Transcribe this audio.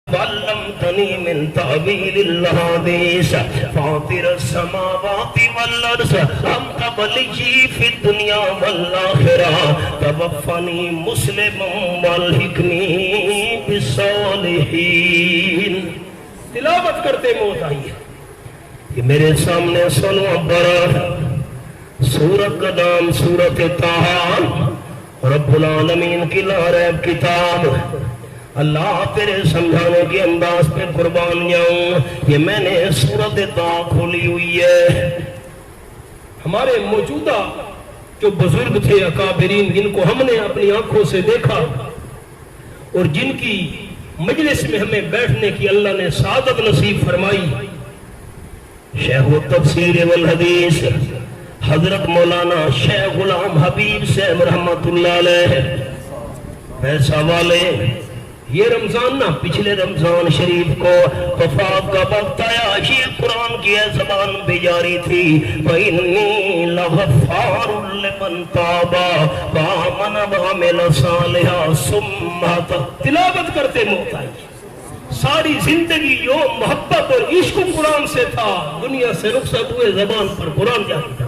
वल्लमतनी मिन तावीलिल हदीस फातिर अस्समावाति वल अर्ज़ अंत वलिय्यी फिद दुनिया वल आखिरह तवफ़्फ़नी मुस्लिमन वल्हिक़नी बिस्सालिहीन। तिलावत करते मौत आई है। ये मेरे सामने सुनो बड़ा सूरत का नाम सूरत ताहा, रब्बुल आलमीन की लारैब किताब। अल्लाह तेरे समझाने के अंदाज पे कुर्बान जाऊं, ये मैंने सूरत ताहा खोली हुई है। हमारे मौजूदा जो बुजुर्ग थे अकाबिरीन, जिनको हमने अपनी आंखों से देखा और जिनकी मजलिस में हमें बैठने की अल्लाह ने सादत नसीब फरमाई, शेख तफसीर वल हदीस हजरत मौलाना शेख गुलाम हबीब साहब रहमतुल्लाह अलैह पैसा वाले, ये रमजान ना पिछले रमजान शरीफ को वफात का वक्त आया, ये कुरान की जबान भी जारी थी, वइन्नी लगफ्फारुल लिमन ताबा व आमन व अमिल सालिहा सुम्मा। तिलावत करते मौत आई। सारी जिंदगी जो मोहब्बत और इश्क कुरान से था, दुनिया से रुखसत हुए, जबान पर कुरान जारी था।